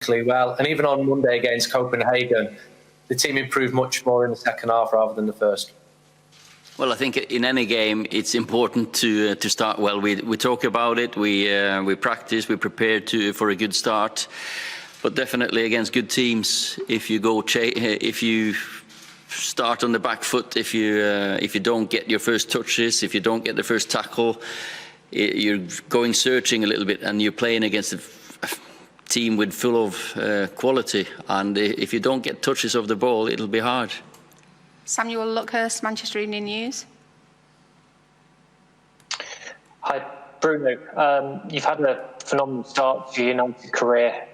well. And even on Monday against Copenhagen, the team improved much more in the second half rather than the first. Well, I think in any game it's important to start well. We talk about it, we practice, we prepare for a good start. But definitely against good teams, if you start on the back foot, if you don't get your first touches, if you don't get the first tackle, you're going searching a little bit, and you're playing against a team with full of quality. And if you don't get touches of the ball, it'll be hard. Samuel Luckhurst, Manchester Evening News. Hi, Bruno. You've had a phenomenal start to your United career,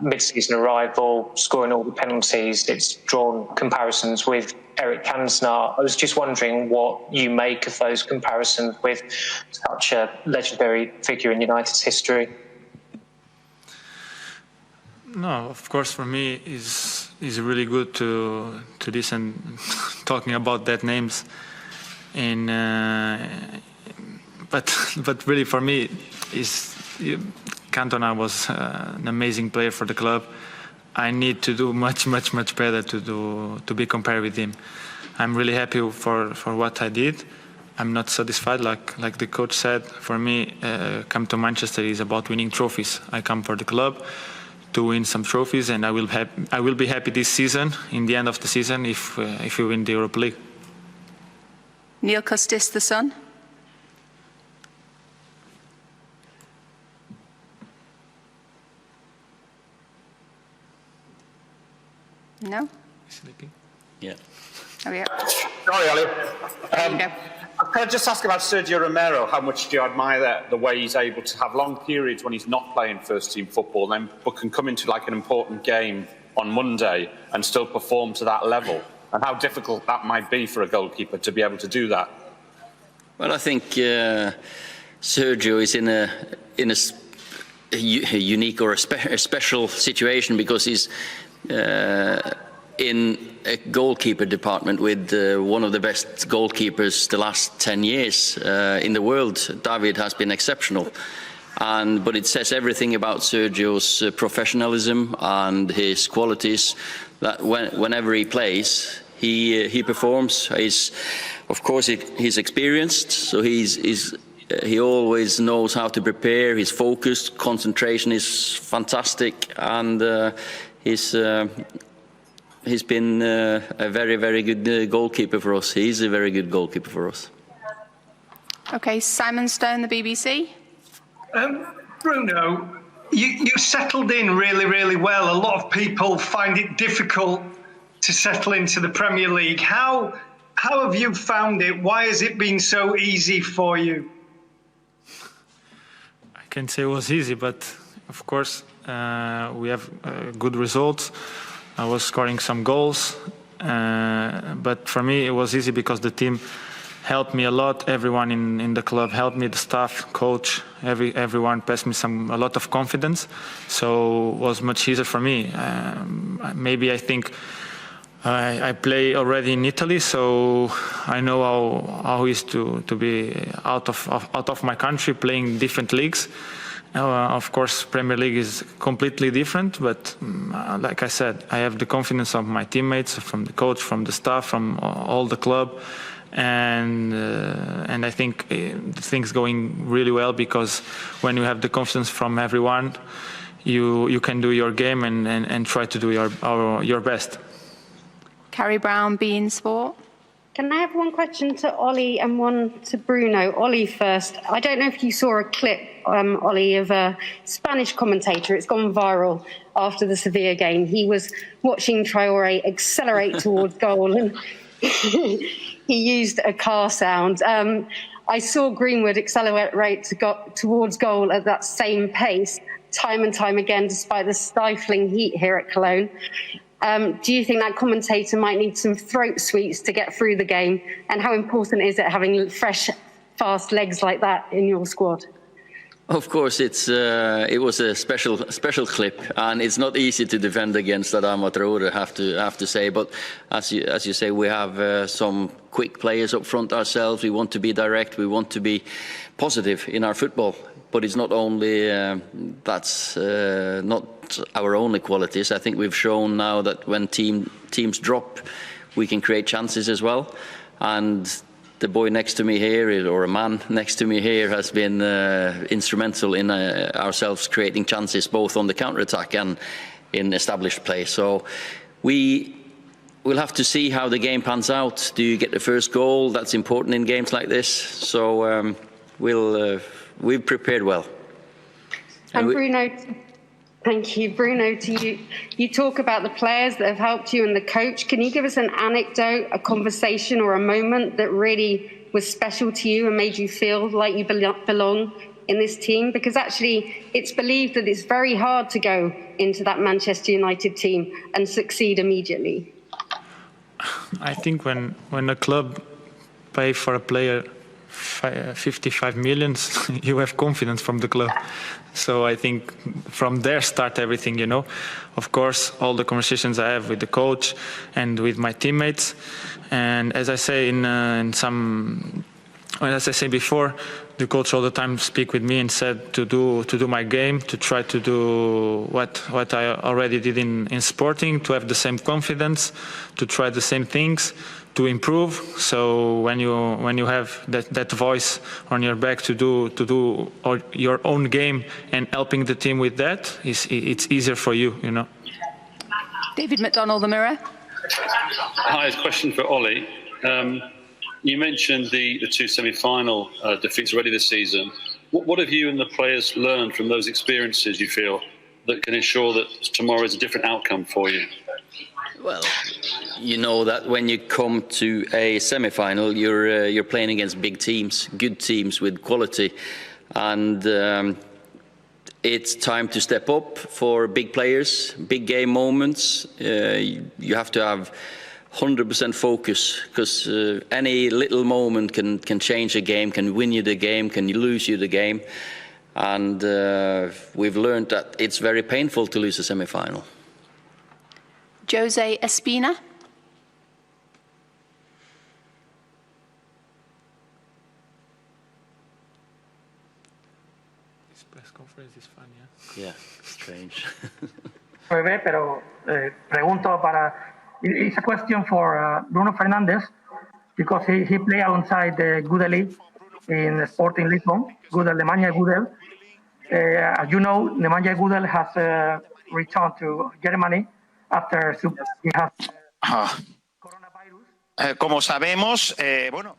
mid-season arrival, scoring all the penalties. It's drawn comparisons with Eric Cantona. I was just wondering what you make of those comparisons with such a legendary figure in United's history. No, of course, for me is really good to listen talking about that names, but really for me Cantona was an amazing player for the club. I need to do much better to be compared with him. I'm really happy for what I did. I'm not satisfied, like the coach said. For me, come to Manchester is about winning trophies. I come for the club to win some trophies, and I will be happy this season, in the end of the season, if we win the Europa League. Neil Custis, The Sun. No? Sleeping? Yeah. Oh, yeah. Sorry, Ollie. There you go. Can I just ask about Sergio Romero? How much do you admire the way he's able to have long periods when he's not playing first-team football, but can come into like an important game on Monday and still perform to that level? And how difficult that might be for a goalkeeper to be able to do that? Well, I think Sergio is in a unique or a special situation because he's in a goalkeeper department with one of the best goalkeepers the last 10 years in the world. David has been exceptional, but it says everything about Sergio's professionalism and his qualities, that whenever he plays, he performs. Of course, he's experienced, so he always knows how to prepare. He's focused, concentration is fantastic, and he's been a very good goalkeeper for us. He's a very good goalkeeper for us. Okay, Simon Stone, the BBC. Bruno, you settled in really well. A lot of people find it difficult to settle into the Premier League. How have you found it? Why has it been so easy for you? I can't say it was easy, but of course we have good results. I was scoring some goals, but for me it was easy because the team helped me a lot. Everyone in the club helped me, the staff, coach, everyone passed me a lot of confidence. So it was much easier for me. Maybe I think I play already in Italy, so I know how it is to be out of my country, playing different leagues. Of course, Premier League is completely different, but like I said, I have the confidence of my teammates, from the coach, from the staff, from all the club, and I think the thing's going really well, because when you have the confidence from everyone, you can do your game and try to do your best. Carrie Brown, beIN Sport. Can I have one question to Ollie and one to Bruno? Ollie first. I don't know if you saw a clip, Ollie, of a Spanish commentator. It's gone viral after the Sevilla game. He was watching Traore accelerate towards goal, and he used a car sound. I saw Greenwood accelerate towards goal at that same pace, time and time again, despite the stifling heat here at Cologne. Do you think that commentator might need some throat sweets to get through the game? And how important is it having fresh, fast legs like that in your squad? Of course, it was a special clip, and it's not easy to defend against Adama Traore, have to say. But as you say, we have some quick players up front ourselves. We want to be direct. We want to be positive in our football. But it's not only that's not not our only qualities. I think we've shown now that when teams drop, we can create chances as well. And the boy next to me here, or a man next to me here, has been instrumental in ourselves creating chances both on the counter-attack and in established play. So we'll have to see how the game pans out. Do you get the first goal? That's important in games like this. So we've prepared well. And Bruno, thank you. Bruno, to you. You talk about the players that have helped you and the coach. Can you give us an anecdote, a conversation or a moment that really was special to you and made you feel like you belong in this team? Because actually it's believed that it's very hard to go into that Manchester United team and succeed immediately. I think when a club pay for a player 55 million, you have confidence from the club. So I think from there start everything, you know. Of course, all the conversations I have with the coach and with my teammates. And as I say as I said before, the coach all the time speak with me and said to do my game, to try to do what I already did in Sporting, to have the same confidence, to try the same things, to improve. So when you have that voice on your back to do your own game and helping the team with that, it's easier for you, you know. David McDonald, The Mirror. Hi, a question for Ollie. You mentioned the two semi-final defeats already this season. What have you and the players learned from those experiences, you feel, that can ensure that tomorrow is a different outcome for you? Well, you know that when you come to a semi-final, you're playing against big teams, good teams with quality, and it's time to step up for big players, big game moments. You have to have 100% focus, because any little moment can change a game, can win you the game, can lose you the game, and we've learned that it's very painful to lose a semi-final. Jose Espina. This press conference is fun, yeah? Yeah, strange. Pero pregunto para. It's a question for Bruno Fernandes, because he played alongside Gudeli in Sporting Lisbon, Gudel, Nemanja Gudel. As you know, Nemanja Gudel has returned to Germany after he has coronavirus. Como sabemos, bueno.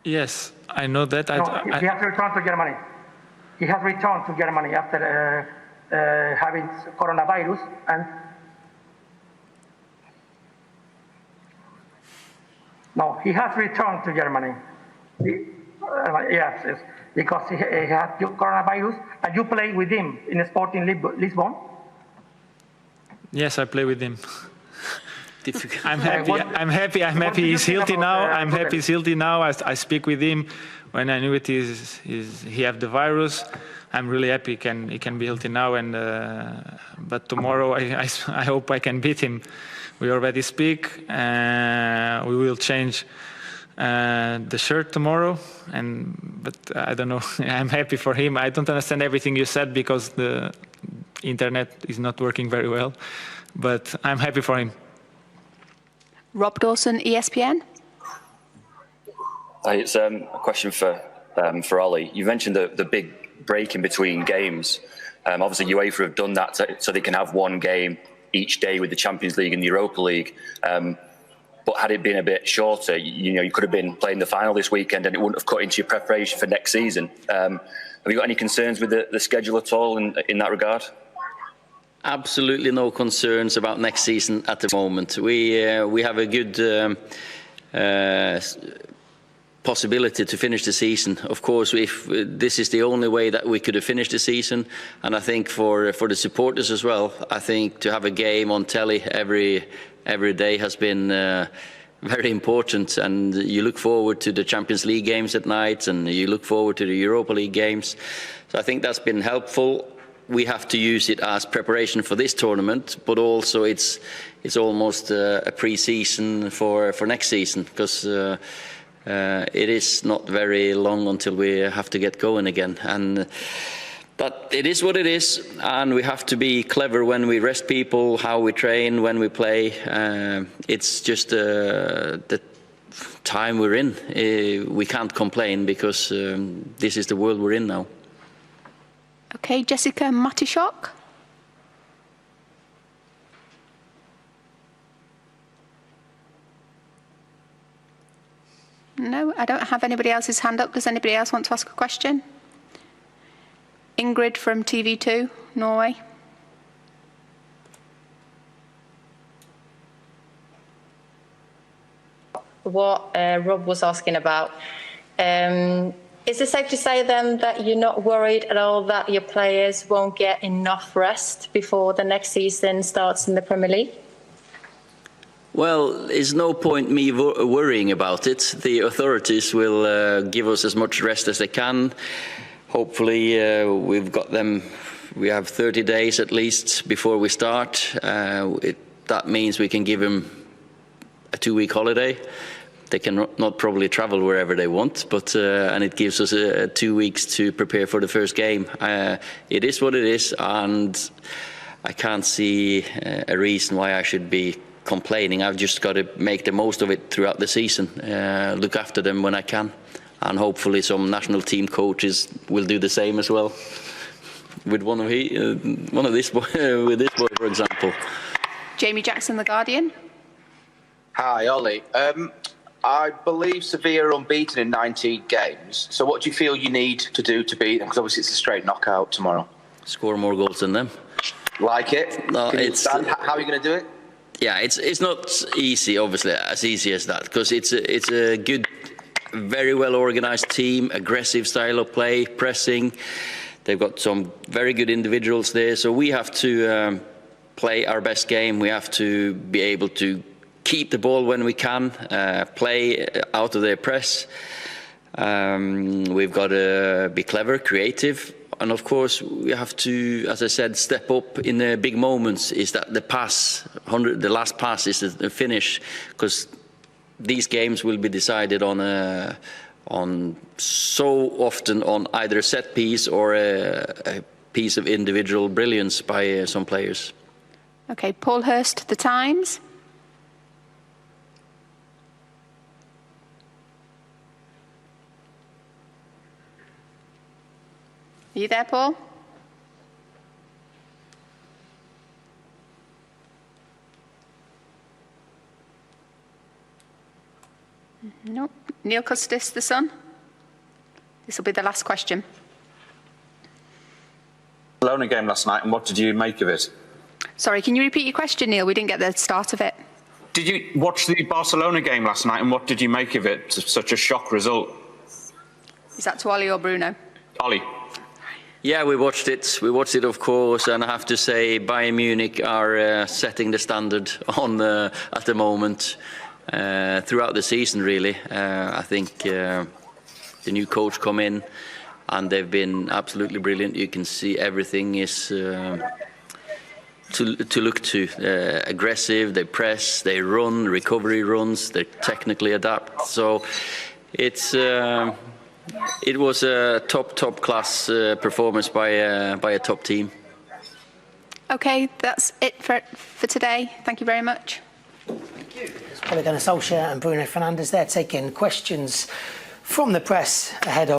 Yes, I know that. He has returned to Germany. He has returned to Germany after having coronavirus, and no, he has returned to Germany. Yes, because he had coronavirus, and you play with him in Sporting Lisbon. Yes, I play with him. I'm happy he's healthy now. I'm happy he's healthy now. I speak with him when I knew he have the virus. I'm really happy he can be healthy now. And but tomorrow I hope I can beat him. We already speak. We will change the shirt tomorrow. But I don't know. I'm happy for him. I don't understand everything you said because the internet is not working very well. But I'm happy for him. Rob Dawson, ESPN. Hi, it's a question for Ollie. You mentioned the big break in between games. Obviously, UEFA have done that so they can have one game each day with the Champions League and the Europa League. But had it been a bit shorter, you could have been playing the final this weekend and it wouldn't have cut into your preparation for next season. Have you got any concerns with the schedule at all in that regard? Absolutely no concerns about next season at the moment. We have a good possibility to finish the season. Of course, if this is the only way that we could have finished the season, and I think for the supporters as well, I think to have a game on telly every day has been very important, and you look forward to the Champions League games at night, and you look forward to the Europa League games. So I think that's been helpful. We have to use it as preparation for this tournament, but also it's almost a pre-season for next season, because it is not very long until we have to get going again. And But it is what it is, and we have to be clever when we rest people, how we train, when we play. It's just the time we're in. We can't complain because this is the world we're in now. Okay, Jessica Matishok. No, I don't have anybody else's hand up. Does anybody else want to ask a question? Ingrid from TV2, Norway. What Rob was asking about. Is it safe to say then that you're not worried at all that your players won't get enough rest before the next season starts in the Premier League? Well, there's no point me worrying about it. The authorities will give us as much rest as they can. Hopefully we've got them, we have 30 days at least before we start. That means we can give them a 2-week holiday. They can not probably travel wherever they want, but and it gives us 2 weeks to prepare for the first game. It is what it is, and I can't see a reason why I should be complaining. I've just got to make the most of it throughout the season, look after them when I can, and hopefully some national team coaches will do the same as well. With one of this boy, with this boy, for example. Jamie Jackson, The Guardian. Hi, Ollie. I believe Sevilla are unbeaten in 19 games. So what do you feel you need to do to beat them? Because obviously it's a straight knockout tomorrow. Score more goals than them. Like it? No, how are you going to do it? Yeah, it's not easy, obviously, as easy as that, because it's a good, very well organised team, aggressive style of play, pressing. They've got some very good individuals there, so we have to play our best game. We have to be able to keep the ball when we can, play out of their press. We've got to be clever, creative. And of course, we have to, as I said, step up in the big moments. Is that the pass, the last pass is the finish? Because these games will be decided on so often on either a set piece or a piece of individual brilliance by some players. Okay, Paul Hurst, The Times. Are you there, Paul? Nope. Neil Custis, The Sun. This will be the last question. Barcelona game last night, and what did you make of it? Sorry, can you repeat your question, Neil? We didn't get the start of it. Did you watch the Barcelona game last night, and what did you make of it? Such a shock result. Is that to Ollie or Bruno? Ollie. Yeah, we watched it. We watched it, of course, and I have to say Bayern Munich are setting the standard on at the moment throughout the season, really. I think the new coach come in, and they've been absolutely brilliant. You can see everything is to look to. Aggressive, they press, they run, recovery runs, they technically adapt. So it's. It was a top class performance by a top team. Okay, that's it for today. Thank you very much. Thank you. Gunnar Solskjaer and Bruno Fernandes there taking questions from the press ahead of